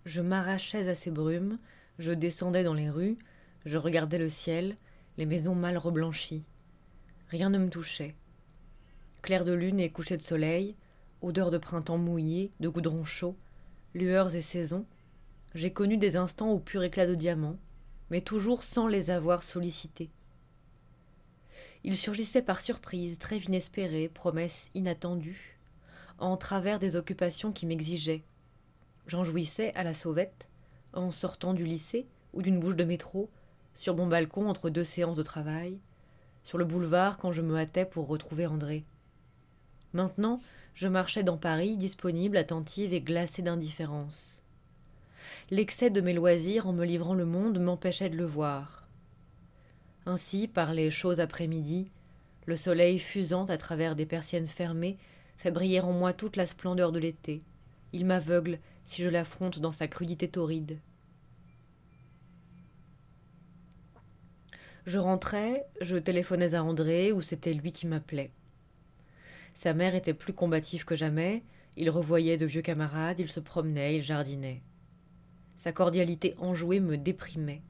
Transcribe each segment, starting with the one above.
Je m'arrachais à ces brumes, je descendais dans les rues, je regardais le ciel, les maisons mal reblanchies. Rien ne me touchait. Clair de lune et coucher de soleil, odeur de printemps mouillé, de goudron chaud, lueurs et saisons, j'ai connu des instants au pur éclat de diamant, mais toujours sans les avoir sollicités. Ils surgissaient par surprise, trêve inespérée, promesse inattendue, en travers des occupations qui m'exigeaient. J'en jouissais à la sauvette, en sortant du lycée ou d'une bouche de métro, sur mon balcon entre deux séances de travail, sur le boulevard quand je me hâtais pour retrouver André. Maintenant, je marchais dans Paris, disponible, attentive et glacée d'indifférence. L'excès de mes loisirs en me livrant le monde m'empêchait de le voir. Ainsi, par les chauds après-midi, le soleil fusant à travers des persiennes fermées fait briller en moi toute la splendeur de l'été. Il m'aveugle si je l'affronte dans sa crudité torride. Je rentrais, je téléphonais à André ou c'était lui qui m'appelait. Sa mère était plus combative que jamais, il revoyait de vieux camarades, il se promenait, il jardinait. Sa cordialité enjouée me déprimait.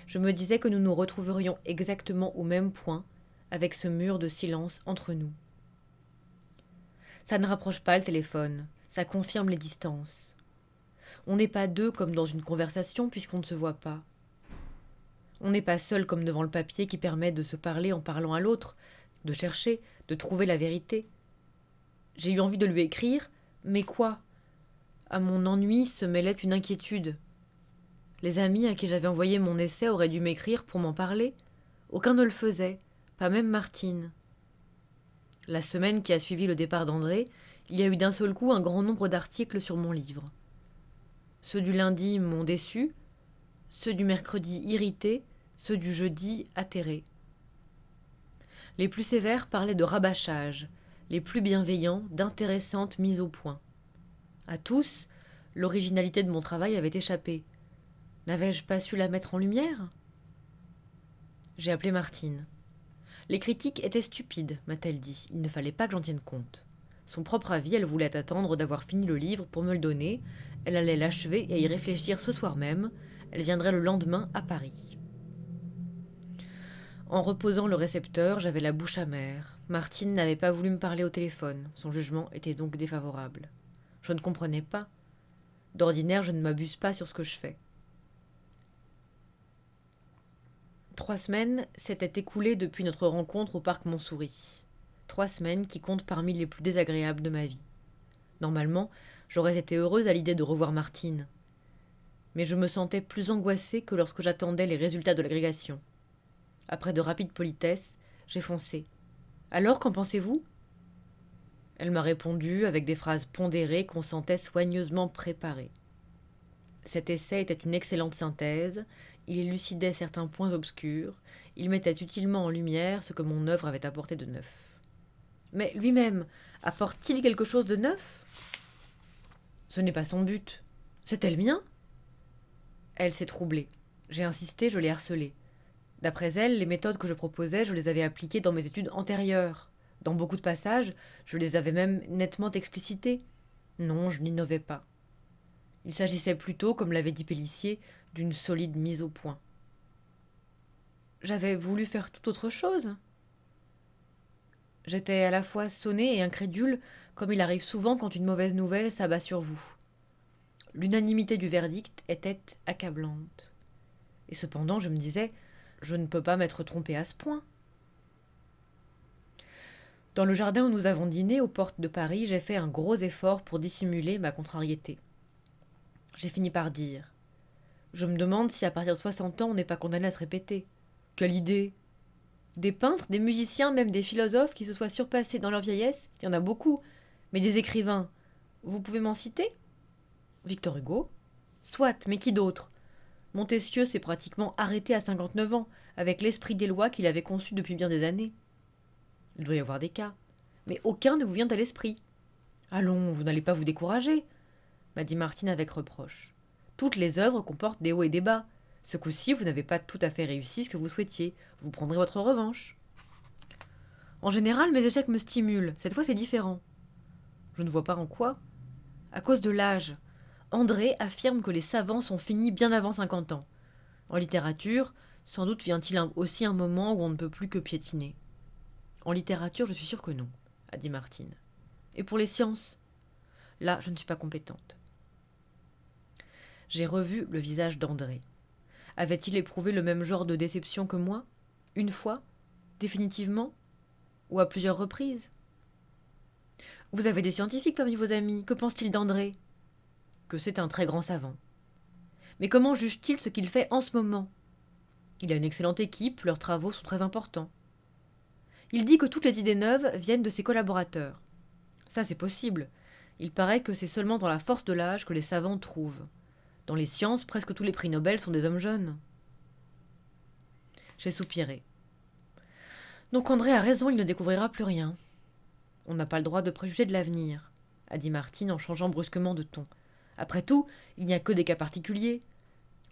Je me disais que nous nous retrouverions exactement au même point, avec ce mur de silence entre nous. Ça ne rapproche pas le téléphone, ça confirme les distances. On n'est pas deux comme dans une conversation puisqu'on ne se voit pas. On n'est pas seul comme devant le papier qui permet de se parler en parlant à l'autre, de chercher, de trouver la vérité. J'ai eu envie de lui écrire, mais quoi? À mon ennui se mêlait une inquiétude. Les amis à qui j'avais envoyé mon essai auraient dû m'écrire pour m'en parler. Aucun ne le faisait, pas même Martine. La semaine qui a suivi le départ d'André, il y a eu d'un seul coup un grand nombre d'articles sur mon livre. Ceux du lundi m'ont déçu, ceux du mercredi irrité, ceux du jeudi atterré. Les plus sévères parlaient de rabâchage, les plus bienveillants d'intéressantes mises au point. À tous, l'originalité de mon travail avait échappé. N'avais-je pas su la mettre en lumière? J'ai appelé Martine. Les critiques étaient stupides, m'a-t-elle dit. Il ne fallait pas que j'en tienne compte. Son propre avis, elle voulait attendre d'avoir fini le livre pour me le donner. Elle allait l'achever et y réfléchir ce soir même. Elle viendrait le lendemain à Paris. En reposant le récepteur, j'avais la bouche amère. Martine n'avait pas voulu me parler au téléphone. Son jugement était donc défavorable. Je ne comprenais pas. D'ordinaire, je ne m'abuse pas sur ce que je fais. 3 semaines s'étaient écoulées depuis notre rencontre au parc Montsouris. 3 semaines qui comptent parmi les plus désagréables de ma vie. Normalement, j'aurais été heureuse à l'idée de revoir Martine. Mais je me sentais plus angoissée que lorsque j'attendais les résultats de l'agrégation. Après de rapides politesses, j'ai foncé. Alors, qu'en pensez-vous? Elle m'a répondu avec des phrases pondérées qu'on sentait soigneusement préparées. Cet essai était une excellente synthèse, il élucidait certains points obscurs, il mettait utilement en lumière ce que mon œuvre avait apporté de neuf. Mais lui-même, apporte-t-il quelque chose de neuf? Ce n'est pas son but. C'était le mien? Elle s'est troublée. J'ai insisté, je l'ai harcelée. D'après elle, les méthodes que je proposais, je les avais appliquées dans mes études antérieures. Dans beaucoup de passages, je les avais même nettement explicitées. Non, je n'innovais pas. Il s'agissait plutôt, comme l'avait dit Pélissier, d'une solide mise au point. J'avais voulu faire tout autre chose. J'étais à la fois sonnée et incrédule, comme il arrive souvent quand une mauvaise nouvelle s'abat sur vous. L'unanimité du verdict était accablante. Et cependant, je me disais, je ne peux pas m'être trompée à ce point. Dans le jardin où nous avons dîné, aux portes de Paris, j'ai fait un gros effort pour dissimuler ma contrariété. J'ai fini par dire: je me demande si à partir de 60 ans on n'est pas condamné à se répéter. Quelle idée! Des peintres, des musiciens, même des philosophes qui se soient surpassés dans leur vieillesse, il y en a beaucoup. Mais des écrivains, vous pouvez m'en citer? Victor Hugo? Soit, mais qui d'autre? Montesquieu s'est pratiquement arrêté à 59 ans, avec l'esprit des lois qu'il avait conçu depuis bien des années. Il doit y avoir des cas. Mais aucun ne vous vient à l'esprit. Allons, vous n'allez pas vous décourager, m'a dit Martine avec reproche. Toutes les œuvres comportent des hauts et des bas. Ce coup-ci, vous n'avez pas tout à fait réussi ce que vous souhaitiez. Vous prendrez votre revanche. En général, mes échecs me stimulent. Cette fois, c'est différent. Je ne vois pas en quoi. À cause de l'âge. André affirme que les savants sont finis bien avant 50 ans. En littérature, sans doute vient-il aussi un moment où on ne peut plus que piétiner. En littérature, je suis sûre que non, a dit Martine. Et pour les sciences? Là, je ne suis pas compétente. J'ai revu le visage d'André. Avait-il éprouvé le même genre de déception que moi? Une fois? Définitivement? Ou à plusieurs reprises? Vous avez des scientifiques parmi vos amis. Que pense-t-il d'André? Que c'est un très grand savant. Mais comment juge-t-il ce qu'il fait en ce moment? Il a une excellente équipe, leurs travaux sont très importants. Il dit que toutes les idées neuves viennent de ses collaborateurs. Ça, c'est possible. Il paraît que c'est seulement dans la force de l'âge que les savants trouvent. Dans les sciences, presque tous les prix Nobel sont des hommes jeunes. J'ai soupiré. Donc André a raison, il ne découvrira plus rien. On n'a pas le droit de préjuger de l'avenir, a dit Martine en changeant brusquement de ton. Après tout, il n'y a que des cas particuliers.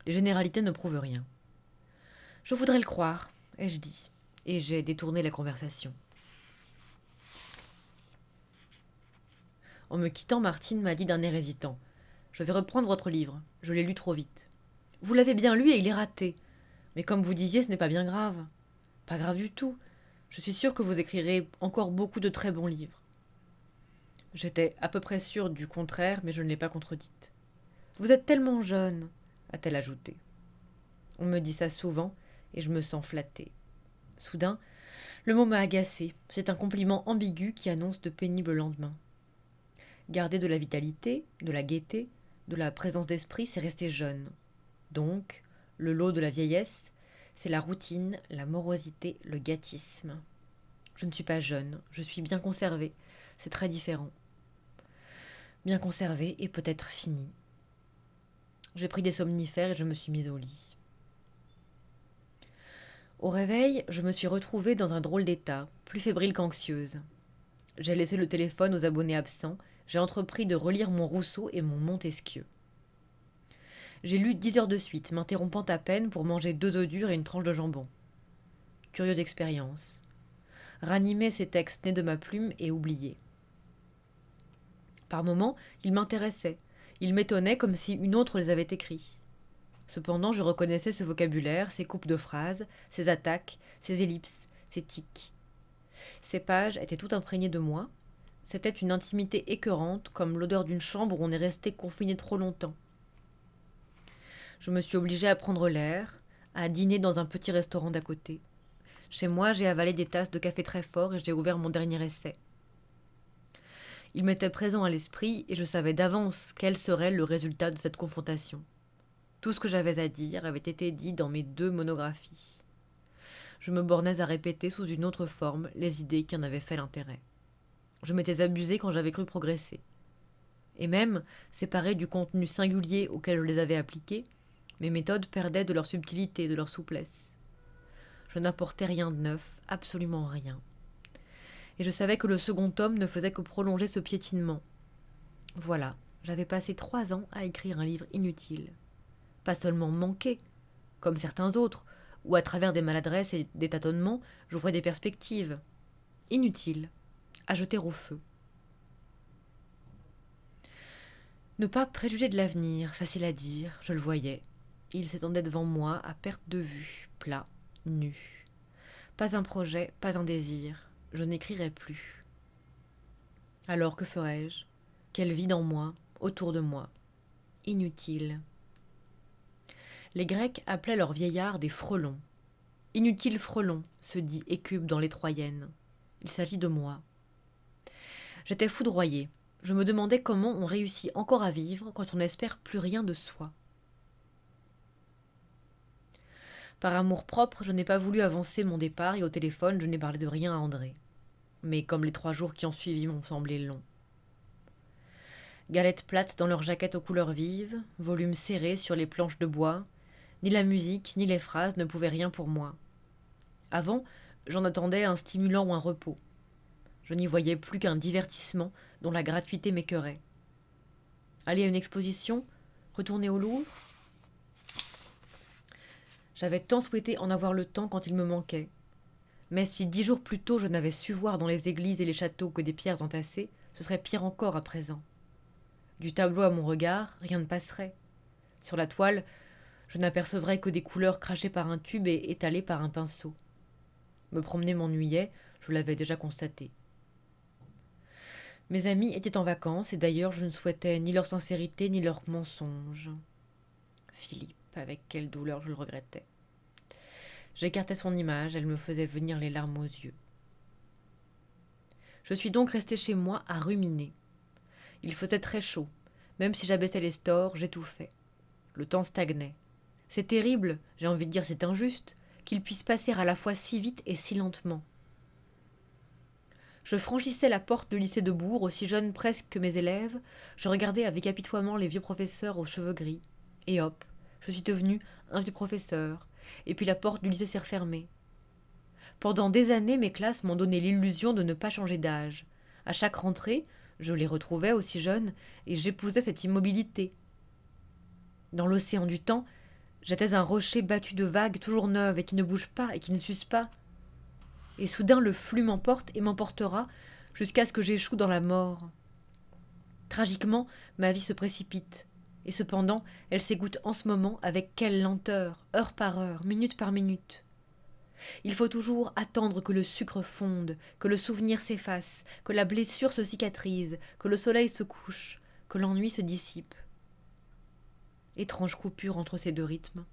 Les généralités ne prouvent rien. Je voudrais le croire, ai-je dit, et j'ai détourné la conversation. En me quittant, Martine m'a dit d'un air hésitant. Je vais reprendre votre livre, je l'ai lu trop vite. Vous l'avez bien lu et il est raté. Mais comme vous disiez, ce n'est pas bien grave. Pas grave du tout. Je suis sûre que vous écrirez encore beaucoup de très bons livres. J'étais à peu près sûre du contraire, mais je ne l'ai pas contredite. Vous êtes tellement jeune, a-t-elle ajouté. On me dit ça souvent, et je me sens flattée. Soudain, le mot m'a agacée. C'est un compliment ambigu qui annonce de pénibles lendemains. Garder de la vitalité, de la gaieté, de la présence d'esprit, c'est rester jeune. Donc, le lot de la vieillesse, c'est la routine, la morosité, le gâtisme. Je ne suis pas jeune, je suis bien conservée. C'est très différent. Bien conservée et peut-être finie. J'ai pris des somnifères et je me suis mise au lit. Au réveil, je me suis retrouvée dans un drôle d'état, plus fébrile qu'anxieuse. J'ai laissé le téléphone aux abonnés absents, j'ai entrepris de relire mon Rousseau et mon Montesquieu. J'ai lu 10 heures de suite, m'interrompant à peine pour manger 2 œufs durs et une tranche de jambon. Curieuse expérience. Ranimer ces textes nés de ma plume et oubliés. Par moments, ils m'intéressaient. Ils m'étonnaient comme si une autre les avait écrits. Cependant, je reconnaissais ce vocabulaire, ces coupes de phrases, ces attaques, ces ellipses, ces tics. Ces pages étaient toutes imprégnées de moi. C'était une intimité écœurante, comme l'odeur d'une chambre où on est resté confiné trop longtemps. Je me suis obligée à prendre l'air, à dîner dans un petit restaurant d'à côté. Chez moi, j'ai avalé des tasses de café très fort et j'ai ouvert mon dernier essai. Il m'était présent à l'esprit et je savais d'avance quel serait le résultat de cette confrontation. Tout ce que j'avais à dire avait été dit dans mes 2 monographies. Je me bornais à répéter sous une autre forme les idées qui en avaient fait l'intérêt. Je m'étais abusée quand j'avais cru progresser. Et même, séparée du contenu singulier auquel je les avais appliqués, mes méthodes perdaient de leur subtilité, de leur souplesse. Je n'apportais rien de neuf, absolument rien. Et je savais que le second tome ne faisait que prolonger ce piétinement. Voilà, j'avais passé 3 ans à écrire un livre inutile. Pas seulement manqué, comme certains autres, où à travers des maladresses et des tâtonnements, j'ouvrais des perspectives. Inutile, à jeter au feu. Ne pas préjuger de l'avenir, facile à dire, je le voyais. Il s'étendait devant moi à perte de vue, plat, nu. Pas un projet, pas un désir, je n'écrirais plus. Alors que ferais-je? Quel vide en moi, autour de moi? Inutile. Les Grecs appelaient leurs vieillards des frelons. Inutile frelon, se dit Écube dans les Troyennes. Il s'agit de moi. J'étais foudroyée. Je me demandais comment on réussit encore à vivre quand on n'espère plus rien de soi. Par amour-propre, je n'ai pas voulu avancer mon départ et au téléphone, je n'ai parlé de rien à André. Mais comme les 3 jours qui ont suivi m'ont semblé longs. Galettes plates dans leurs jaquettes aux couleurs vives, volumes serrés sur les planches de bois, ni la musique, ni les phrases ne pouvaient rien pour moi. Avant, j'en attendais un stimulant ou un repos. Je n'y voyais plus qu'un divertissement dont la gratuité m'écœurait. Aller à une exposition, retourner au Louvre. J'avais tant souhaité en avoir le temps quand il me manquait. Mais si 10 jours plus tôt je n'avais su voir dans les églises et les châteaux que des pierres entassées, ce serait pire encore à présent. Du tableau à mon regard, rien ne passerait. Sur la toile, je n'apercevrais que des couleurs crachées par un tube et étalées par un pinceau. Me promener m'ennuyait, je l'avais déjà constaté. Mes amis étaient en vacances et d'ailleurs je ne souhaitais ni leur sincérité ni leurs mensonges. Philippe, avec quelle douleur je le regrettais. J'écartais son image, elle me faisait venir les larmes aux yeux. Je suis donc restée chez moi à ruminer. Il faisait très chaud. Même si j'abaissais les stores, j'étouffais. Le temps stagnait. C'est terrible, j'ai envie de dire c'est injuste, qu'il puisse passer à la fois si vite et si lentement. Je franchissais la porte du lycée de Bourg, aussi jeune presque que mes élèves, je regardais avec apitoiement les vieux professeurs aux cheveux gris. Et hop, je suis devenue un vieux professeur, et puis la porte du lycée s'est refermée. Pendant des années, mes classes m'ont donné l'illusion de ne pas changer d'âge. À chaque rentrée, je les retrouvais aussi jeunes, et j'épousais cette immobilité. Dans l'océan du temps, j'étais un rocher battu de vagues toujours neuves et qui ne bougent pas et qui ne s'usent pas. Et soudain le flux m'emporte et m'emportera jusqu'à ce que j'échoue dans la mort. Tragiquement, ma vie se précipite. Et cependant, elle s'égoutte en ce moment avec quelle lenteur, heure par heure, minute par minute. Il faut toujours attendre que le sucre fonde, que le souvenir s'efface, que la blessure se cicatrise, que le soleil se couche, que l'ennui se dissipe. Étrange coupure entre ces deux rythmes.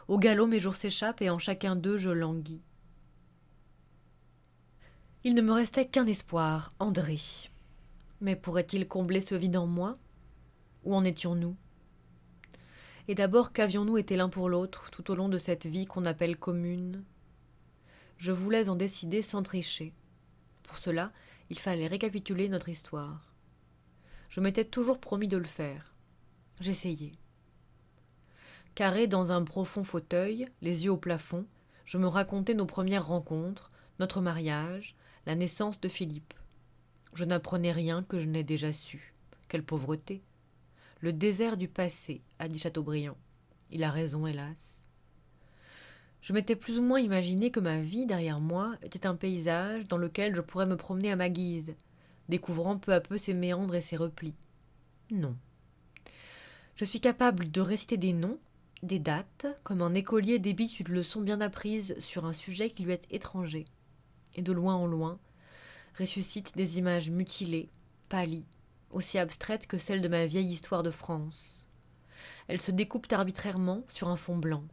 Au galop, mes jours s'échappent et en chacun d'eux je languis. Il ne me restait qu'un espoir, André. Mais pourrait-il combler ce vide en moi? Où en étions-nous? Et d'abord, qu'avions-nous été l'un pour l'autre tout au long de cette vie qu'on appelle commune? Je voulais en décider sans tricher. Pour cela, il fallait récapituler notre histoire. Je m'étais toujours promis de le faire. J'essayais. Carré dans un profond fauteuil, les yeux au plafond, je me racontais nos premières rencontres, notre mariage, la naissance de Philippe. Je n'apprenais rien que je n'ai déjà su. Quelle pauvreté! Le désert du passé, a dit Chateaubriand. Il a raison, hélas. Je m'étais plus ou moins imaginé que ma vie, derrière moi, était un paysage dans lequel je pourrais me promener à ma guise, découvrant peu à peu ses méandres et ses replis. Non. Je suis capable de réciter des noms, des dates, comme un écolier débite une leçon bien apprise sur un sujet qui lui est étranger, et de loin en loin, ressuscite des images mutilées, pâlies, aussi abstraites que celles de ma vieille histoire de France. Elles se découpent arbitrairement sur un fond blanc.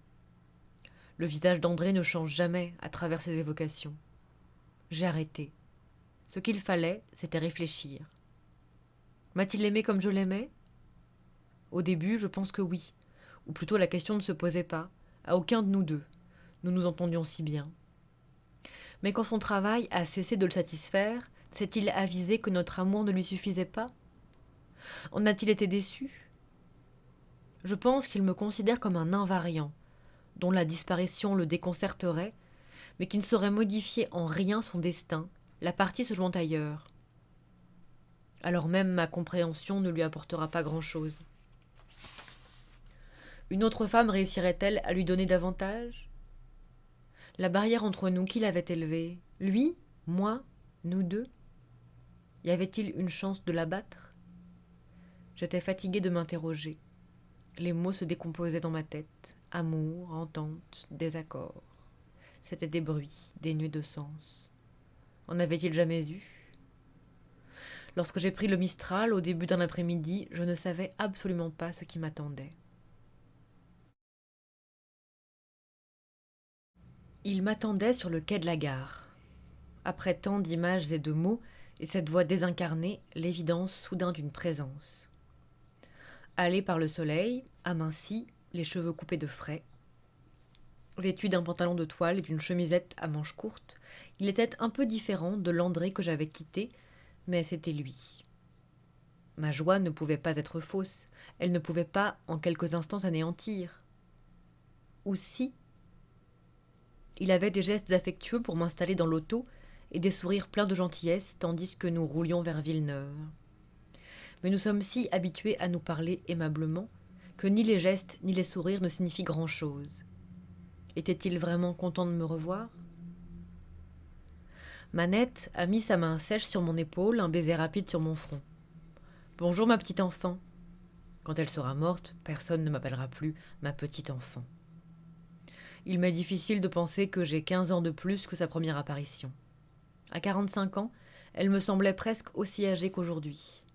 Le visage d'André ne change jamais à travers ces évocations. J'ai arrêté. Ce qu'il fallait, c'était réfléchir. M'a-t-il aimé comme je l'aimais? Au début, je pense que oui. Ou plutôt la question ne se posait pas, à aucun de nous deux. Nous nous entendions si bien. Mais quand son travail a cessé de le satisfaire, s'est-il avisé que notre amour ne lui suffisait pas? En a-t-il été déçu? Je pense qu'il me considère comme un invariant, dont la disparition le déconcerterait, mais qui ne saurait modifier en rien son destin, la partie se jouant ailleurs. Alors même ma compréhension ne lui apportera pas grand-chose. Une autre femme réussirait-elle à lui donner davantage? La barrière entre nous, qui l'avait élevée? Lui? Moi? Nous deux? Y avait-il une chance de l'abattre? J'étais fatiguée de m'interroger. Les mots se décomposaient dans ma tête. Amour, entente, désaccord. C'étaient des bruits, dénués de sens. En avait-il jamais eu? Lorsque j'ai pris le Mistral, au début d'un après-midi, je ne savais absolument pas ce qui m'attendait. Il m'attendait sur le quai de la gare. Après tant d'images et de mots, et cette voix désincarnée, l'évidence soudain d'une présence. Hâlé par le soleil, aminci, les cheveux coupés de frais, vêtu d'un pantalon de toile et d'une chemisette à manches courtes, il était un peu différent de l'André que j'avais quitté, mais c'était lui. Ma joie ne pouvait pas être fausse, elle ne pouvait pas, en quelques instants, s'anéantir. Ou si? Il avait des gestes affectueux pour m'installer dans l'auto et des sourires pleins de gentillesse tandis que nous roulions vers Villeneuve. Mais nous sommes si habitués à nous parler aimablement que ni les gestes ni les sourires ne signifient grand-chose. Était-il vraiment content de me revoir? Manette a mis sa main sèche sur mon épaule, un baiser rapide sur mon front. Bonjour ma petite enfant. Quand elle sera morte, personne ne m'appellera plus ma petite enfant. Il m'est difficile de penser que j'ai 15 ans de plus que sa première apparition. À 45 ans, elle me semblait presque aussi âgée qu'aujourd'hui.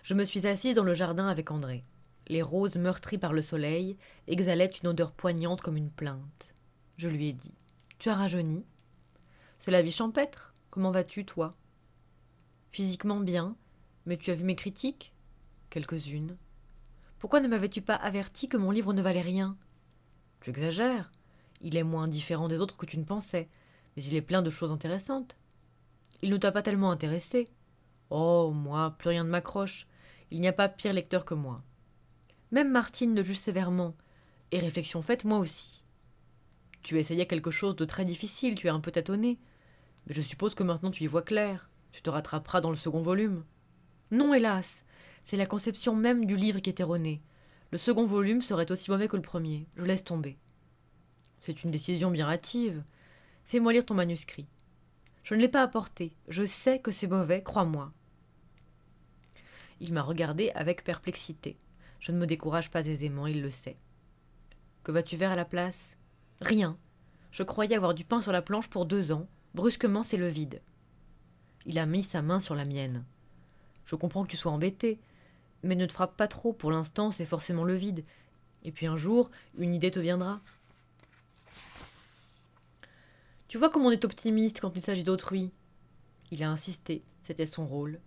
Je me suis assise dans le jardin avec André. Les roses meurtries par le soleil exhalaient une odeur poignante comme une plainte. Je lui ai dit : « Tu as rajeuni ? C'est la vie champêtre. Comment vas-tu, toi ? Physiquement bien, mais tu as vu mes critiques ? Quelques-unes. Pourquoi ne m'avais-tu pas averti que mon livre ne valait rien ? Tu exagères. Il est moins différent des autres que tu ne pensais, mais il est plein de choses intéressantes. Il ne t'a pas tellement intéressé. Oh, moi, plus rien ne m'accroche. Il n'y a pas pire lecteur que moi. Même Martine le juge sévèrement. Et réflexion faite, moi aussi. Tu essayais quelque chose de très difficile, tu es un peu tâtonné. Mais je suppose que maintenant tu y vois clair. Tu te rattraperas dans le second volume. Non, hélas. C'est la conception même du livre qui est erronée. Le second volume serait aussi mauvais que le premier. Je laisse tomber. C'est une décision bien hâtive. Fais-moi lire ton manuscrit. Je ne l'ai pas apporté. Je sais que c'est mauvais, crois-moi. Il m'a regardé avec perplexité. Je ne me décourage pas aisément, il le sait. Que vas-tu faire à la place ? Rien. Je croyais avoir du pain sur la planche pour 2 ans. Brusquement, c'est le vide. Il a mis sa main sur la mienne. Je comprends que tu sois embêté, mais ne te frappe pas trop. Pour l'instant, c'est forcément le vide. Et puis un jour, une idée te viendra. Tu vois comme on est optimiste quand il s'agit d'autrui. Il a insisté, c'était son rôle.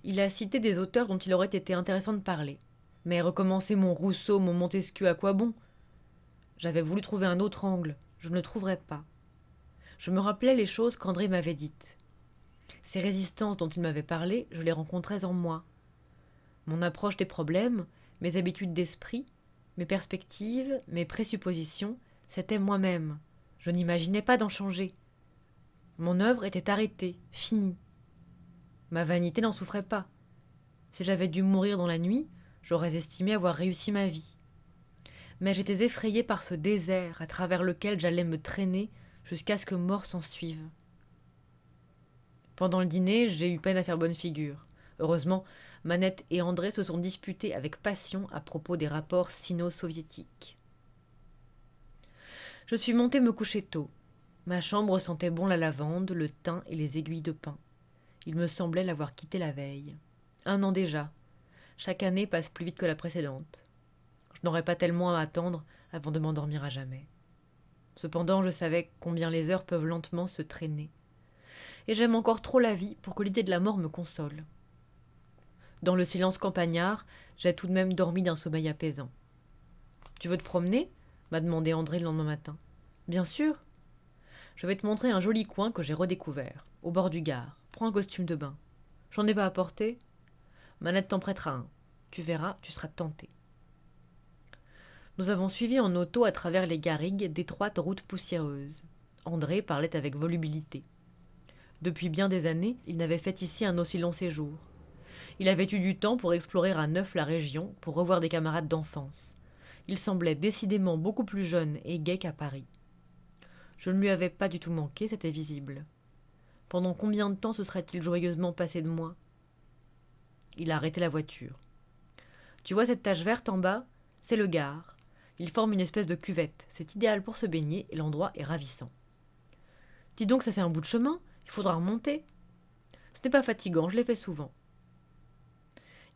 Il a cité des auteurs dont il aurait été intéressant de parler. Mais recommencer mon Rousseau, mon Montesquieu, à quoi bon ? J'avais voulu trouver un autre angle, je ne le trouverais pas. Je me rappelais les choses qu'André m'avait dites. Ces résistances dont il m'avait parlé, je les rencontrais en moi. Mon approche des problèmes, mes habitudes d'esprit, mes perspectives, mes présuppositions, c'était moi-même. Je n'imaginais pas d'en changer. Mon œuvre était arrêtée, finie. Ma vanité n'en souffrait pas. Si j'avais dû mourir dans la nuit, j'aurais estimé avoir réussi ma vie. Mais j'étais effrayée par ce désert à travers lequel j'allais me traîner jusqu'à ce que mort s'ensuive. Pendant le dîner, j'ai eu peine à faire bonne figure. Heureusement, Manette et André se sont disputés avec passion à propos des rapports sino-soviétiques. Je suis montée me coucher tôt. Ma chambre sentait bon la lavande, le thym et les aiguilles de pin. Il me semblait l'avoir quittée la veille. 1 an déjà. Chaque année passe plus vite que la précédente. Je n'aurais pas tellement à attendre avant de m'endormir à jamais. Cependant, je savais combien les heures peuvent lentement se traîner. Et j'aime encore trop la vie pour que l'idée de la mort me console. Dans le silence campagnard, j'ai tout de même dormi d'un sommeil apaisant. « Tu veux te promener ?» m'a demandé André le lendemain matin. « Bien sûr. Je vais te montrer un joli coin que j'ai redécouvert, au bord du Gard. Prends un costume de bain. J'en ai pas apporté ? Manette t'en prêtera un. Tu verras, tu seras tenté. » Nous avons suivi en auto à travers les garrigues d'étroites routes poussiéreuses. André parlait avec volubilité. Depuis bien des années, il n'avait fait ici un aussi long séjour. Il avait eu du temps pour explorer à neuf la région, pour revoir des camarades d'enfance. Il semblait décidément beaucoup plus jeune et gai qu'à Paris. Je ne lui avais pas du tout manqué, c'était visible. Pendant combien de temps se serait-il joyeusement passé de moi ? Il a arrêté la voiture. « Tu vois cette tache verte en bas ? C'est le Gard. Il forme une espèce de cuvette. C'est idéal pour se baigner et l'endroit est ravissant. » « Dis donc, ça fait un bout de chemin. Il faudra remonter. » « Ce n'est pas fatigant, je l'ai fait souvent. »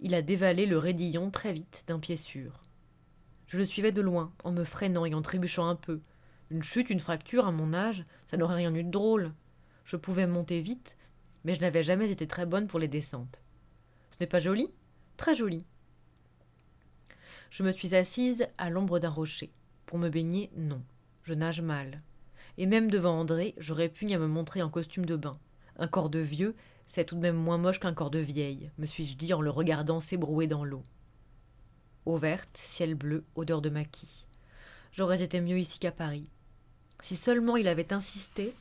Il a dévalé le raidillon très vite, d'un pied sûr. Je le suivais de loin, en me freinant et en trébuchant un peu. Une chute, une fracture, à mon âge, ça n'aurait rien eu de drôle. Je pouvais monter vite, mais je n'avais jamais été très bonne pour les descentes. Ce n'est pas joli ? Très joli. Je me suis assise à l'ombre d'un rocher. Pour me baigner, non. Je nage mal. Et même devant André, j'aurais pu à me montrer en costume de bain. Un corps de vieux, c'est tout de même moins moche qu'un corps de vieille, me suis-je dit en le regardant s'ébrouer dans l'eau. Eau verte, ciel bleu, odeur de maquis. J'aurais été mieux ici qu'à Paris. Si seulement il avait insisté,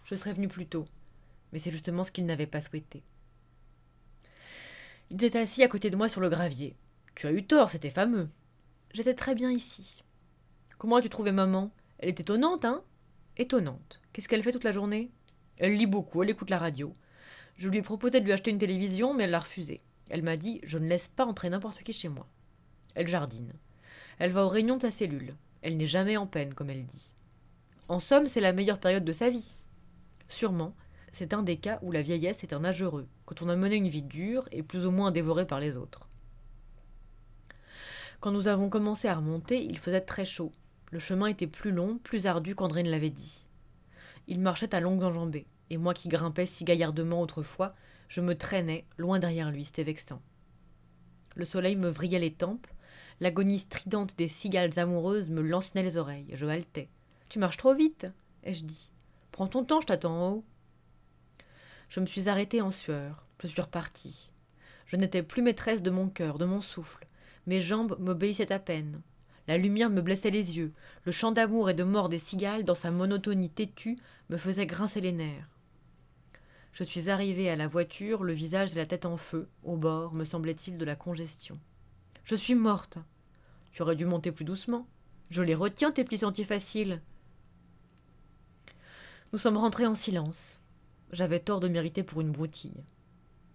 je serais venue plus tôt. Mais c'est justement ce qu'il n'avait pas souhaité. Il était assis à côté de moi sur le gravier. Tu as eu tort, c'était fameux. J'étais très bien ici. Comment as-tu trouvé maman ? Elle est étonnante, hein ? Étonnante. Qu'est-ce qu'elle fait toute la journée ? Elle lit beaucoup, elle écoute la radio. Je lui ai proposé de lui acheter une télévision, mais elle l'a refusé. Elle m'a dit: je ne laisse pas entrer n'importe qui chez moi. Elle jardine. Elle va aux réunions de sa cellule. Elle n'est jamais en peine, comme elle dit. En somme, c'est la meilleure période de sa vie. Sûrement, c'est un des cas où la vieillesse est un âge heureux, quand on a mené une vie dure et plus ou moins dévorée par les autres. Quand nous avons commencé à remonter, il faisait très chaud. Le chemin était plus long, plus ardu qu'André ne l'avait dit. Il marchait à longues enjambées, et moi qui grimpais si gaillardement autrefois, je me traînais loin derrière lui, c'était vexant. Le soleil me vrillait les tempes, l'agonie stridente des cigales amoureuses me lancinait les oreilles, je haletais. Tu marches trop vite, ai-je dit. Prends ton temps, je t'attends en haut. Je me suis arrêtée en sueur, je suis repartie. Je n'étais plus maîtresse de mon cœur, de mon souffle. Mes jambes m'obéissaient à peine. La lumière me blessait les yeux. Le chant d'amour et de mort des cigales, dans sa monotonie têtue, me faisait grincer les nerfs. Je suis arrivée à la voiture, le visage et la tête en feu, au bord, me semblait-il, de la congestion. Je suis morte. Tu aurais dû monter plus doucement. Je les retiens, tes plis sentiers faciles. Nous sommes rentrés en silence. J'avais tort de m'irriter pour une broutille.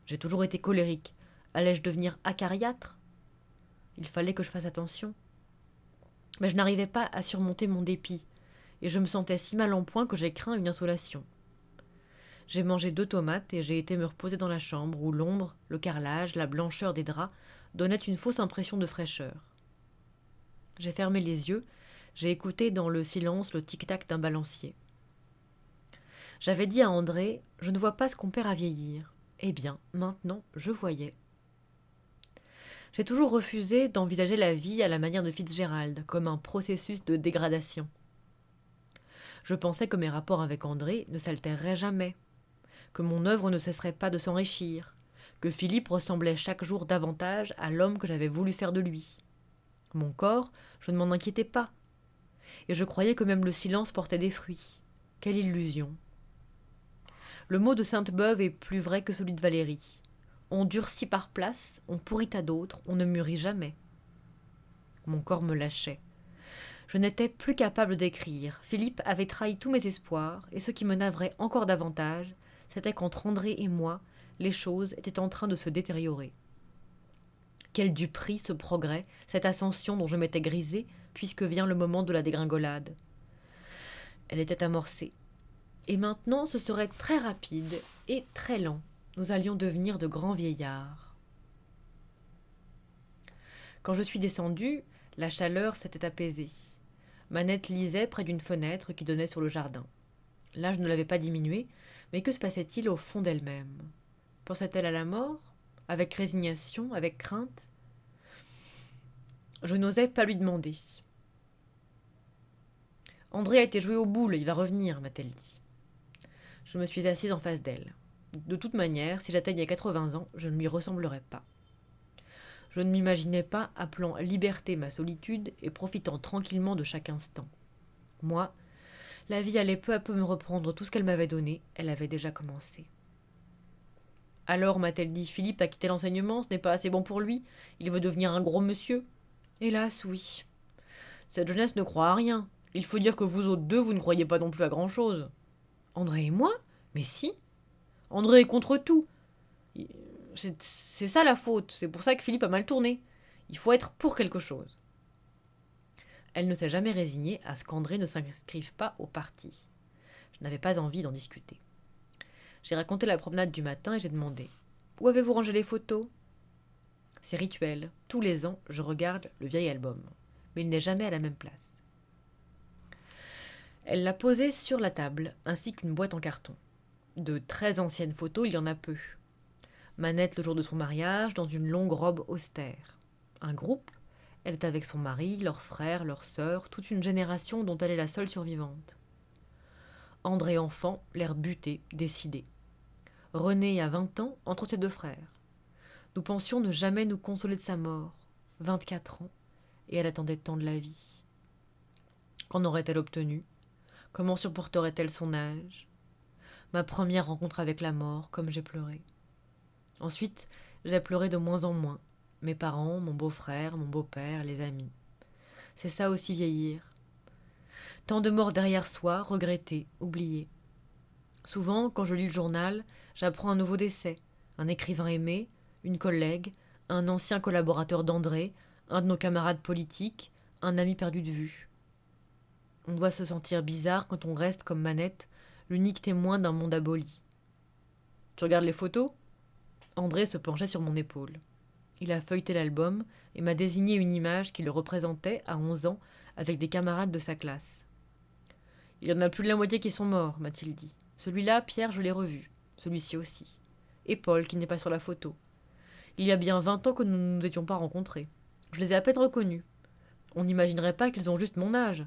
J'ai toujours été colérique. Allais-je devenir acariâtre ? Il fallait que je fasse attention. Mais je n'arrivais pas à surmonter mon dépit, et je me sentais si mal en point que j'ai craint une insolation. J'ai mangé 2 tomates et j'ai été me reposer dans la chambre où l'ombre, le carrelage, la blancheur des draps donnaient une fausse impression de fraîcheur. J'ai fermé les yeux, j'ai écouté dans le silence le tic-tac d'un balancier. J'avais dit à André: je ne vois pas ce qu'on perd à vieillir. Eh bien, maintenant, je voyais. J'ai toujours refusé d'envisager la vie à la manière de Fitzgerald, comme un processus de dégradation. Je pensais que mes rapports avec André ne s'altéreraient jamais, que mon œuvre ne cesserait pas de s'enrichir, que Philippe ressemblait chaque jour davantage à l'homme que j'avais voulu faire de lui. Mon corps, je ne m'en inquiétais pas, et je croyais que même le silence portait des fruits. Quelle illusion! Le mot de Sainte-Beuve est plus vrai que celui de Valérie. On durcit par place, on pourrit à d'autres, on ne mûrit jamais. Mon corps me lâchait. Je n'étais plus capable d'écrire. Philippe avait trahi tous mes espoirs, et ce qui me navrait encore davantage, c'était qu'entre André et moi, les choses étaient en train de se détériorer. Quel du prix ce progrès, cette ascension dont je m'étais grisée, puisque vient le moment de la dégringolade. Elle était amorcée. Et maintenant, ce serait très rapide et très lent. Nous allions devenir de grands vieillards. Quand je suis descendue, la chaleur s'était apaisée. Manette lisait près d'une fenêtre qui donnait sur le jardin. Là, je ne l'avais pas diminuée, mais que se passait-il au fond d'elle-même ? Pensait-elle à la mort ? Avec résignation, avec crainte ? Je n'osais pas lui demander. « André a été joué aux boules, il va revenir, m'a-t-elle dit. » Je me suis assise en face d'elle. De toute manière, si j'atteignais 80 ans, je ne lui ressemblerais pas. Je ne m'imaginais pas appelant liberté ma solitude et profitant tranquillement de chaque instant. Moi, la vie allait peu à peu me reprendre tout ce qu'elle m'avait donné, elle avait déjà commencé. Alors, m'a-t-elle dit, Philippe a quitté l'enseignement, ce n'est pas assez bon pour lui, il veut devenir un gros monsieur. Hélas, oui. Cette jeunesse ne croit à rien. Il faut dire que vous autres deux, vous ne croyez pas non plus à grand-chose. André et moi ? Mais si. André est contre tout. C'est ça la faute, c'est pour ça que Philippe a mal tourné. Il faut être pour quelque chose. Elle ne s'est jamais résignée à ce qu'André ne s'inscrive pas au parti. Je n'avais pas envie d'en discuter. J'ai raconté la promenade du matin et j'ai demandé: où avez-vous rangé les photos ? C'est rituel. Tous les ans, je regarde le vieil album. Mais il n'est jamais à la même place. Elle l'a posé sur la table, ainsi qu'une boîte en carton. De très anciennes photos, il y en a peu. Manette le jour de son mariage, dans une longue robe austère. Un groupe, elle est avec son mari, leurs frères, leurs sœurs, toute une génération dont elle est la seule survivante. André enfant, l'air buté, décidé. René à 20 ans, entre ses 2 frères. Nous pensions ne jamais nous consoler de sa mort. 24 ans, et elle attendait tant de la vie. Qu'en aurait-elle obtenu ? Comment supporterait-elle son âge ? Ma première rencontre avec la mort, comme j'ai pleuré. Ensuite, j'ai pleuré de moins en moins. Mes parents, mon beau-frère, mon beau-père, les amis. C'est ça aussi vieillir. Tant de morts derrière soi, regrettées, oubliées. Souvent, quand je lis le journal, J'apprends un nouveau décès, un écrivain aimé, une collègue, un ancien collaborateur d'André, un de nos camarades politiques, un ami perdu de vue. On doit se sentir bizarre quand on reste comme Manette, l'unique témoin d'un monde aboli. Tu regardes les photos ? André se penchait sur mon épaule. Il a feuilleté l'album et m'a désigné une image qui le représentait à 11 ans avec des camarades de sa classe. Il y en a plus de la moitié qui sont morts, m'a-t-il dit. Celui-là, Pierre, je l'ai revu. Celui-ci aussi. Et Paul, qui n'est pas sur la photo. Il y a bien 20 ans que nous ne nous étions pas rencontrés. Je les ai à peine reconnus. On n'imaginerait pas qu'ils ont juste mon âge.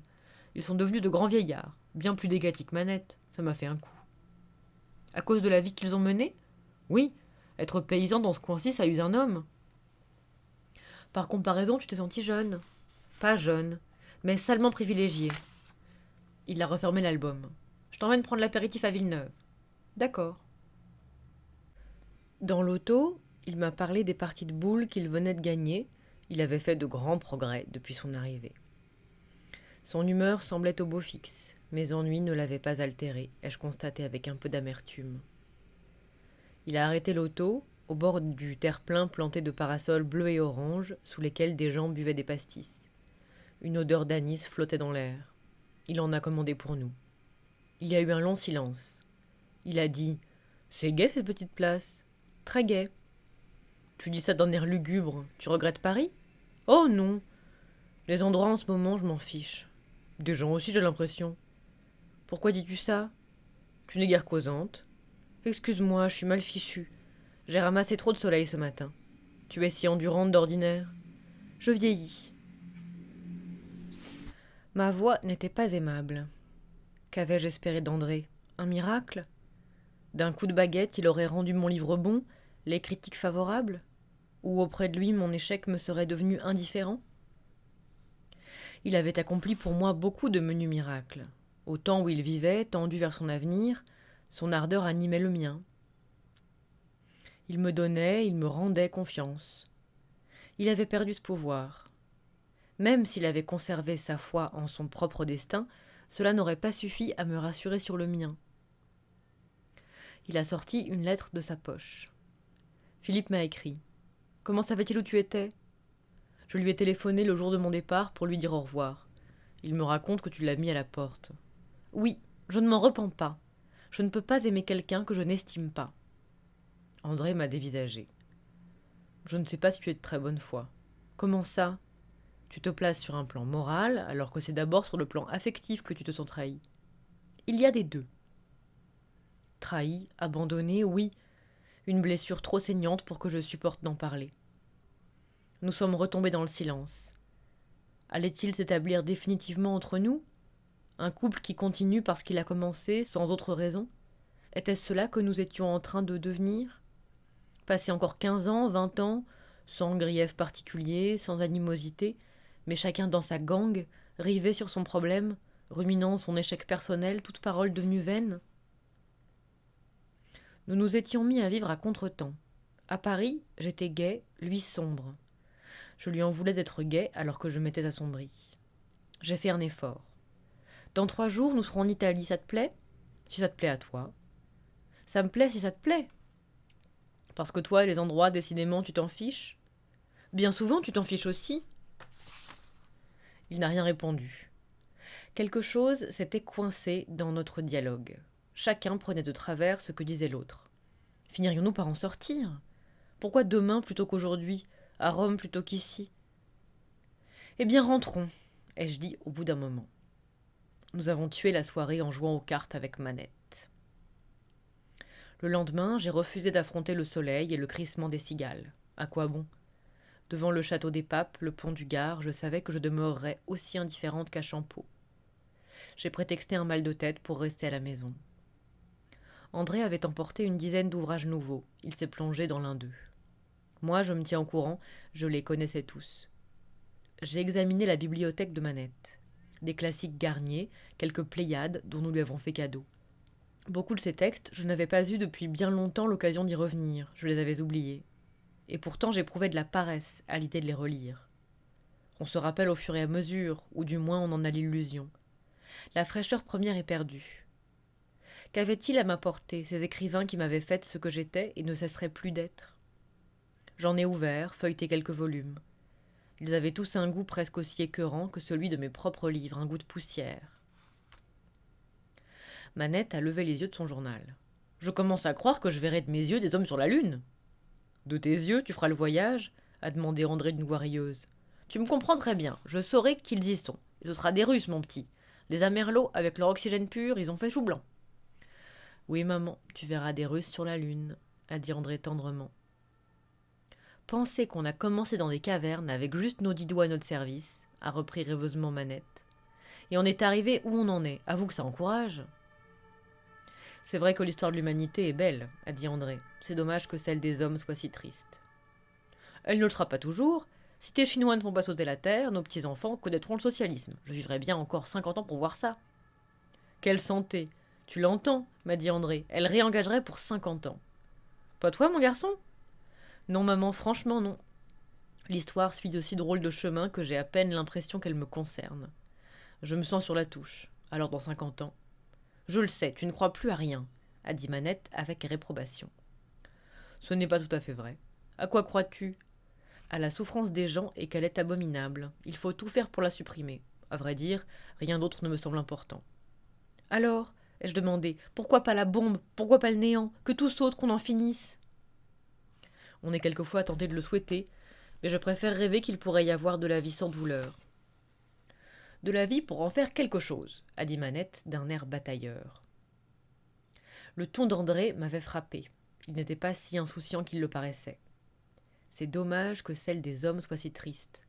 Ils sont devenus de grands vieillards, bien plus dégatis que Manette. Ça m'a fait un coup. À cause de la vie qu'ils ont menée ? Oui, être paysan dans ce coin-ci, ça use un homme. Par comparaison, tu t'es senti jeune. Pas jeune, mais salement privilégié. Il a refermé l'album. Je t'emmène prendre l'apéritif à Villeneuve. D'accord. Dans l'auto, il m'a parlé des parties de boules qu'il venait de gagner. Il avait fait de grands progrès depuis son arrivée. Son humeur semblait au beau fixe. Mes ennuis ne l'avaient pas altéré, ai-je constaté avec un peu d'amertume. Il a arrêté l'auto, au bord du terre-plein planté de parasols bleus et oranges, sous lesquels des gens buvaient des pastis. Une odeur d'anis flottait dans l'air. Il en a commandé pour nous. Il y a eu un long silence. Il a dit « C'est gai cette petite place. Très gai. » Tu dis ça d'un air lugubre. Tu regrettes Paris ? Oh non. Les endroits en ce moment, je m'en fiche. Des gens aussi, j'ai l'impression. Pourquoi dis-tu ça ? Tu n'es guère causante. Excuse-moi, je suis mal fichue. J'ai ramassé trop de soleil ce matin. Tu es si endurante d'ordinaire. Je vieillis. Ma voix n'était pas aimable. Qu'avais-je espéré d'André ? Un miracle ? D'un coup de baguette, il aurait rendu mon livre bon, les critiques favorables ? Ou auprès de lui, mon échec me serait devenu indifférent ? Il avait accompli pour moi beaucoup de menus miracles. Au temps où il vivait, tendu vers son avenir, son ardeur animait le mien. Il me donnait, il me rendait confiance. Il avait perdu ce pouvoir. Même s'il avait conservé sa foi en son propre destin, cela n'aurait pas suffi à me rassurer sur le mien. Il a sorti une lettre de sa poche. Philippe m'a écrit. Comment savait-il où tu étais ? Je lui ai téléphoné le jour de mon départ pour lui dire au revoir. Il me raconte que tu l'as mis à la porte. Oui, je ne m'en repens pas. Je ne peux pas aimer quelqu'un que je n'estime pas. André m'a dévisagé. Je ne sais pas si tu es de très bonne foi. Comment ça ? Tu te places sur un plan moral, alors que c'est d'abord sur le plan affectif que tu te sens trahi. Il y a des deux. Trahi, abandonné, oui. Une blessure trop saignante pour que je supporte d'en parler. Nous sommes retombés dans le silence. Allait-il s'établir définitivement entre nous ? Un couple qui continue parce qu'il a commencé, sans autre raison ? Était-ce cela que nous étions en train de devenir ? Passer encore 15 ans, 20 ans, sans grief particulier, sans animosité, mais chacun dans sa gangue, rivé sur son problème, ruminant son échec personnel, toute parole devenue vaine ? Nous nous étions mis à vivre à contretemps. À Paris, j'étais gai, lui sombre. Je lui en voulais d'être gai alors que je m'étais assombrie. J'ai fait un effort. Dans 3 jours, nous serons en Italie, ça te plaît ? Si ça te plaît à toi. Ça me plaît si ça te plaît. Parce que toi, les endroits, décidément, tu t'en fiches ? Bien souvent, tu t'en fiches aussi. Il n'a rien répondu. Quelque chose s'était coincé dans notre dialogue. Chacun prenait de travers ce que disait l'autre. Finirions-nous par en sortir ? Pourquoi demain plutôt qu'aujourd'hui ? À Rome plutôt qu'ici ? Eh bien, rentrons, ai-je dit au bout d'un moment. Nous avons tué la soirée en jouant aux cartes avec Manette. Le lendemain, j'ai refusé d'affronter le soleil et le crissement des cigales. À quoi bon ? Devant le château des Papes, le pont du Gard, je savais que je demeurerais aussi indifférente qu'à Champeaux. J'ai prétexté un mal de tête pour rester à la maison. André avait emporté une dizaine d'ouvrages nouveaux. Il s'est plongé dans l'un d'eux. Moi, je me tiens au courant, je les connaissais tous. J'ai examiné la bibliothèque de Manette. Des classiques Garnier, quelques Pléiades dont nous lui avons fait cadeau. Beaucoup de ces textes, je n'avais pas eu depuis bien longtemps l'occasion d'y revenir, je les avais oubliés. Et pourtant j'éprouvais de la paresse à l'idée de les relire. On se rappelle au fur et à mesure, ou du moins on en a l'illusion. La fraîcheur première est perdue. Qu'avaient-ils à m'apporter, ces écrivains qui m'avaient fait ce que j'étais et ne cesseraient plus d'être? J'en ai ouvert, feuilleté quelques volumes. Ils avaient tous un goût presque aussi écœurant que celui de mes propres livres, un goût de poussière. Manette a levé les yeux de son journal. Je commence à croire que je verrai de mes yeux des hommes sur la lune. De tes yeux, tu feras le voyage? A demandé André d'une voix rieuse. Tu me comprends très bien, je saurai qu'ils y sont. Et ce sera des Russes, mon petit. Les Amerlots, avec leur oxygène pur, ils ont fait chou blanc. Oui, maman, tu verras des Russes sur la lune, a dit André tendrement. Penser qu'on a commencé dans des cavernes avec juste nos 10 doigts à notre service, a repris rêveusement Manette. Et on est arrivé où on en est. Avoue que ça encourage. C'est vrai que l'histoire de l'humanité est belle, a dit André. C'est dommage que celle des hommes soit si triste. Elle ne le sera pas toujours. Si tes Chinois ne font pas sauter la terre, nos petits-enfants connaîtront le socialisme. Je vivrai bien encore 50 ans pour voir ça. Quelle santé! Tu l'entends, m'a dit André. Elle réengagerait pour 50 ans. Pas toi, mon garçon? Non, maman, franchement non. L'histoire suit de si drôles de chemins que j'ai à peine l'impression qu'elle me concerne. Je me sens sur la touche. Alors dans 50 ans. Je le sais, tu ne crois plus à rien, a dit Manette avec réprobation. Ce n'est pas tout à fait vrai. À quoi crois-tu? À la souffrance des gens et qu'elle est abominable. Il faut tout faire pour la supprimer. À vrai dire, rien d'autre ne me semble important. Alors, ai-je demandé, pourquoi pas la bombe? Pourquoi pas le néant? Que tout saute, qu'on en finisse? On est quelquefois tenté de le souhaiter, mais je préfère rêver qu'il pourrait y avoir de la vie sans douleur. De la vie pour en faire quelque chose, a dit Manette d'un air batailleur. Le ton d'André m'avait frappé. Il n'était pas si insouciant qu'il le paraissait. C'est dommage que celle des hommes soit si triste.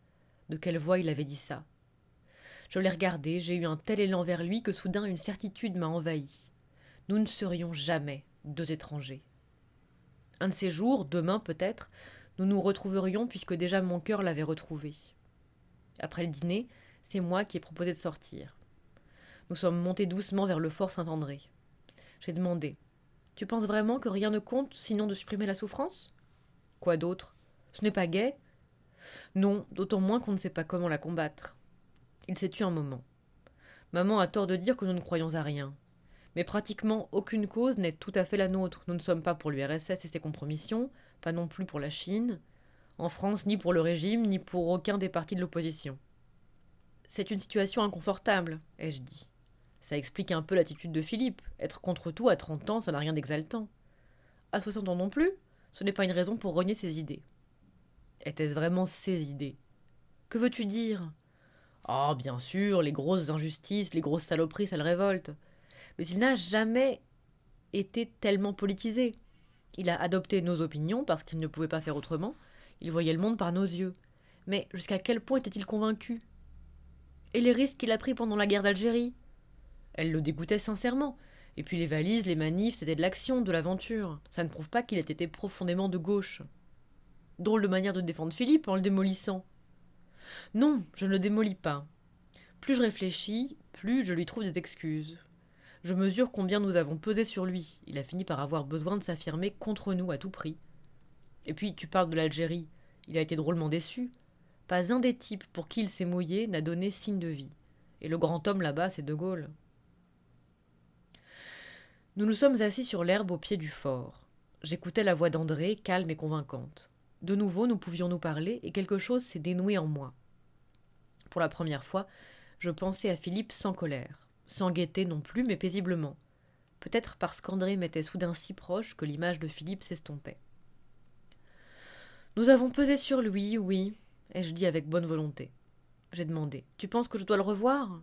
De quelle voix il avait dit ça? Je l'ai regardé, j'ai eu un tel élan vers lui que soudain une certitude m'a envahi. Nous ne serions jamais deux étrangers. Un de ces jours, demain peut-être, nous nous retrouverions puisque déjà mon cœur l'avait retrouvé. Après le dîner, c'est moi qui ai proposé de sortir. Nous sommes montés doucement vers le fort Saint-André. J'ai demandé. Tu penses vraiment que rien ne compte sinon de supprimer la souffrance? Quoi d'autre? Ce n'est pas gai? Non, d'autant moins qu'on ne sait pas comment la combattre. Il s'est tu un moment. Maman a tort de dire que nous ne croyons à rien. Mais pratiquement aucune cause n'est tout à fait la nôtre. Nous ne sommes pas pour l'URSS et ses compromissions, pas non plus pour la Chine, en France ni pour le régime, ni pour aucun des partis de l'opposition. C'est une situation inconfortable, ai-je dit. Ça explique un peu l'attitude de Philippe. Être contre tout à 30 ans, ça n'a rien d'exaltant. À 60 ans non plus, ce n'est pas une raison pour renier ses idées. Étaient-ce vraiment ses idées? Que veux-tu dire? Ah, bien sûr, les grosses injustices, les grosses saloperies, ça le révolte. Mais il n'a jamais été tellement politisé. Il a adopté nos opinions parce qu'il ne pouvait pas faire autrement. Il voyait le monde par nos yeux. Mais jusqu'à quel point était-il convaincu? Et les risques qu'il a pris pendant la guerre d'Algérie? Elle le dégoûtait sincèrement. Et puis les valises, les manifs, c'était de l'action, de l'aventure. Ça ne prouve pas qu'il ait été profondément de gauche. Drôle de manière de défendre Philippe en le démolissant. Non, je ne le démolis pas. Plus je réfléchis, plus je lui trouve des excuses. Je mesure combien nous avons pesé sur lui. Il a fini par avoir besoin de s'affirmer contre nous à tout prix. Et puis, tu parles de l'Algérie. Il a été drôlement déçu. Pas un des types pour qui il s'est mouillé n'a donné signe de vie. Et le grand homme là-bas, c'est De Gaulle. Nous nous sommes assis sur l'herbe au pied du fort. J'écoutais la voix d'André, calme et convaincante. De nouveau, nous pouvions nous parler et quelque chose s'est dénoué en moi. Pour la première fois, je pensais à Philippe sans colère, sans gaieté non plus, mais paisiblement. Peut-être parce qu'André m'était soudain si proche que l'image de Philippe s'estompait. Nous avons pesé sur lui, oui, ai-je dit avec bonne volonté. J'ai demandé. Tu penses que je dois le revoir?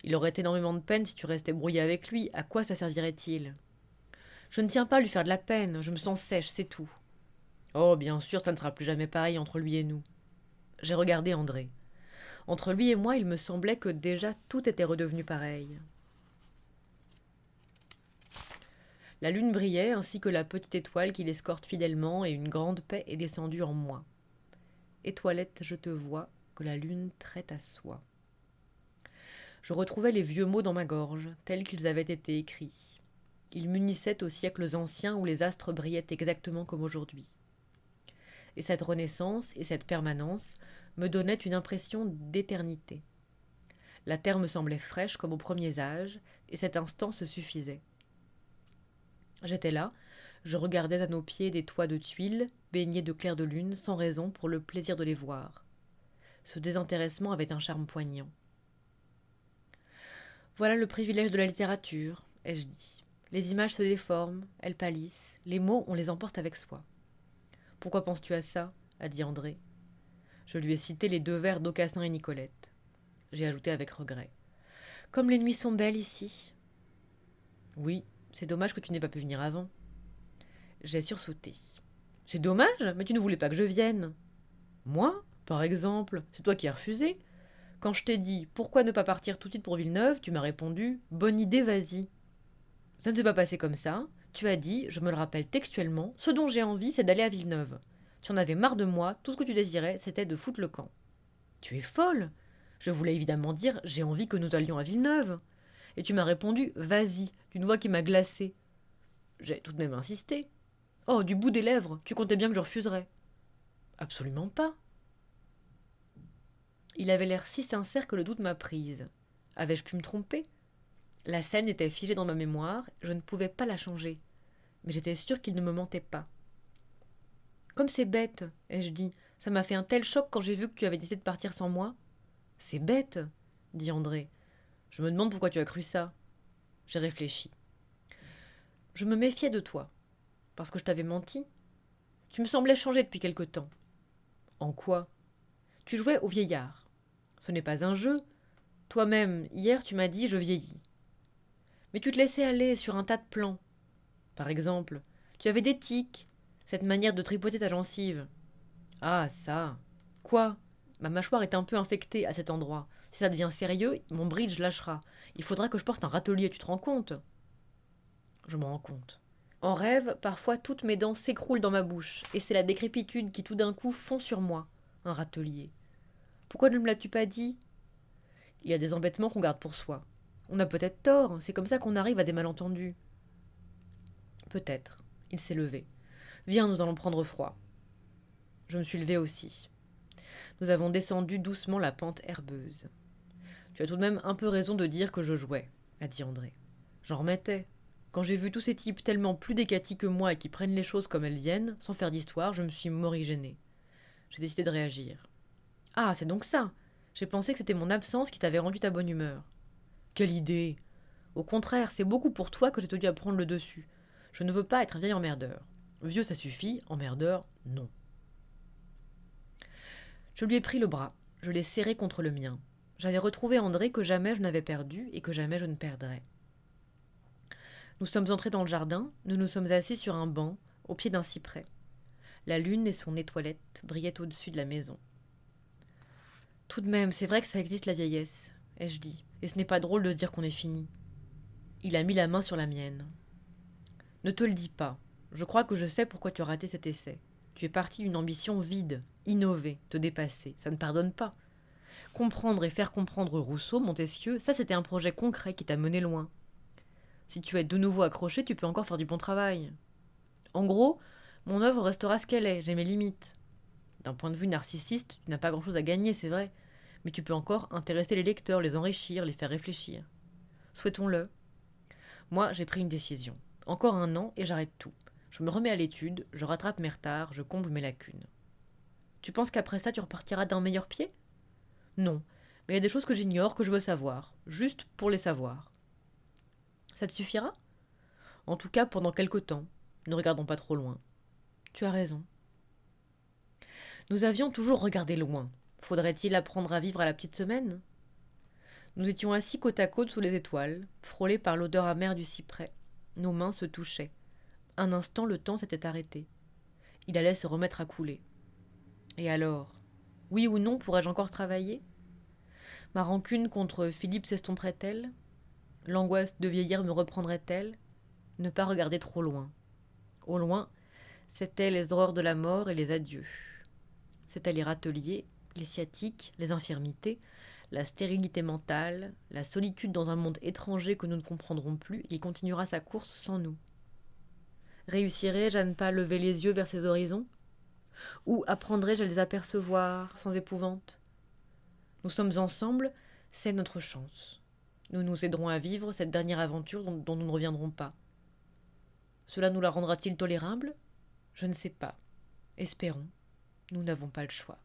Il aurait énormément de peine si tu restais brouillé avec lui. À quoi ça servirait-il? Je ne tiens pas à lui faire de la peine. Je me sens sèche, c'est tout. Oh, bien sûr, ça ne sera plus jamais pareil entre lui et nous. J'ai regardé André. Entre lui et moi, il me semblait que déjà tout était redevenu pareil. La lune brillait, ainsi que la petite étoile qui l'escorte fidèlement, et une grande paix est descendue en moi. Étoilette, je te vois, que la lune traite à soi. Je retrouvais les vieux mots dans ma gorge, tels qu'ils avaient été écrits. Ils m'unissaient aux siècles anciens où les astres brillaient exactement comme aujourd'hui. Et cette renaissance et cette permanence me donnaient une impression d'éternité. La terre me semblait fraîche comme aux premiers âges, et cet instant se suffisait. J'étais là, je regardais à nos pieds des toits de tuiles, baignés de clair de lune, sans raison, pour le plaisir de les voir. Ce désintéressement avait un charme poignant. Voilà le privilège de la littérature, ai-je dit. Les images se déforment, elles pâlissent, les mots, on les emporte avec soi. Pourquoi penses-tu à ça a dit André. Je lui ai cité les 2 vers d'Aucassin et Nicolette. J'ai ajouté avec regret. Comme les nuits sont belles ici. Oui, c'est dommage que tu n'aies pas pu venir avant. J'ai sursauté. C'est dommage, mais tu ne voulais pas que je vienne. Moi, par exemple, c'est toi qui as refusé. Quand je t'ai dit pourquoi ne pas partir tout de suite pour Villeneuve, tu m'as répondu bonne idée, vas-y. Ça ne s'est pas passé comme ça. Tu as dit, je me le rappelle textuellement, ce dont j'ai envie, c'est d'aller à Villeneuve. Tu en avais marre de moi, tout ce que tu désirais, c'était de foutre le camp. Tu es folle. Je voulais évidemment dire, j'ai envie que nous allions à Villeneuve. Et tu m'as répondu, vas-y, d'une voix qui m'a glacée. J'ai tout de même insisté. Oh, du bout des lèvres, tu comptais bien que je refuserais. Absolument pas. Il avait l'air si sincère que le doute m'a prise. Avais-je pu me tromper? La scène était figée dans ma mémoire, je ne pouvais pas la changer. Mais j'étais sûre qu'il ne me mentait pas. Comme c'est bête, ai-je dit. Ça m'a fait un tel choc quand j'ai vu que tu avais décidé de partir sans moi. C'est bête, dit André. Je me demande pourquoi tu as cru ça. J'ai réfléchi. Je me méfiais de toi. Parce que je t'avais menti. Tu me semblais changer depuis quelque temps. En quoi? Tu jouais au vieillard. Ce n'est pas un jeu. Toi-même, hier, tu m'as dit je vieillis. Mais tu te laissais aller sur un tas de plans. Par exemple, tu avais des tics, cette manière de tripoter ta gencive. Ah, ça. Quoi? Ma mâchoire est un peu infectée à cet endroit. Si ça devient sérieux, mon bridge lâchera. Il faudra que je porte un râtelier, tu te rends compte? Je m'en rends compte. En rêve, parfois toutes mes dents s'écroulent dans ma bouche, et c'est la décrépitude qui tout d'un coup fond sur moi. Un râtelier. Pourquoi ne me l'as-tu pas dit? Il y a des embêtements qu'on garde pour soi. On a peut-être tort, c'est comme ça qu'on arrive à des malentendus. Peut-être. Il s'est levé. Viens, nous allons prendre froid. Je me suis levée aussi. Nous avons descendu doucement la pente herbeuse. Tu as tout de même un peu raison de dire que je jouais, a dit André. J'en remettais. Quand j'ai vu tous ces types tellement plus décatis que moi et qui prennent les choses comme elles viennent, sans faire d'histoire, je me suis morigénée. J'ai décidé de réagir. Ah, c'est donc ça. J'ai pensé que c'était mon absence qui t'avait rendu ta bonne humeur. Quelle idée. Au contraire, c'est beaucoup pour toi que j'ai tenu à prendre le dessus. Je ne veux pas être un vieil emmerdeur. Vieux, ça suffit, emmerdeur, non. Je lui ai pris le bras, je l'ai serré contre le mien. J'avais retrouvé André que jamais je n'avais perdu et que jamais je ne perdrais. Nous sommes entrés dans le jardin, nous nous sommes assis sur un banc, au pied d'un cyprès. La lune et son étoilette brillaient au-dessus de la maison. Tout de même, c'est vrai que ça existe la vieillesse, ai-je dit, et ce n'est pas drôle de se dire qu'on est fini. Il a mis la main sur la mienne. Ne te le dis pas. Je crois que je sais pourquoi tu as raté cet essai. Tu es parti d'une ambition vide, innover, te dépasser. Ça ne pardonne pas. Comprendre et faire comprendre Rousseau, Montesquieu, ça c'était un projet concret qui t'a mené loin. Si tu es de nouveau accroché, tu peux encore faire du bon travail. En gros, mon œuvre restera ce qu'elle est, j'ai mes limites. D'un point de vue narcissiste, tu n'as pas grand-chose à gagner, c'est vrai, mais tu peux encore intéresser les lecteurs, les enrichir, les faire réfléchir. Souhaitons-le. Moi, j'ai pris une décision. Encore 1 an et j'arrête tout. Je me remets à l'étude, je rattrape mes retards, je comble mes lacunes. Tu penses qu'après ça, tu repartiras d'un meilleur pied? Non, mais il y a des choses que j'ignore, que je veux savoir, juste pour les savoir. Ça te suffira? En tout cas, pendant quelque temps. Ne regardons pas trop loin. Tu as raison. Nous avions toujours regardé loin. Faudrait-il apprendre à vivre à la petite semaine? Nous étions assis côte à côte sous les étoiles, frôlés par l'odeur amère du cyprès. Nos mains se touchaient. Un instant, le temps s'était arrêté. Il allait se remettre à couler. Et alors? Oui ou non pourrais-je encore travailler? Ma rancune contre Philippe s'estomperait-elle? L'angoisse de vieillir me reprendrait-elle? Ne pas regarder trop loin. Au loin, c'étaient les horreurs de la mort et les adieux. C'étaient les râteliers, les sciatiques, les infirmités, la stérilité mentale, la solitude dans un monde étranger que nous ne comprendrons plus et qui continuera sa course sans nous. Réussirai-je à ne pas lever les yeux vers ces horizons? Ou apprendrai-je à les apercevoir sans épouvante? Nous sommes ensemble, c'est notre chance. Nous nous aiderons à vivre cette dernière aventure dont nous ne reviendrons pas. Cela nous la rendra-t-il tolérable? Je ne sais pas. Espérons. Nous n'avons pas le choix.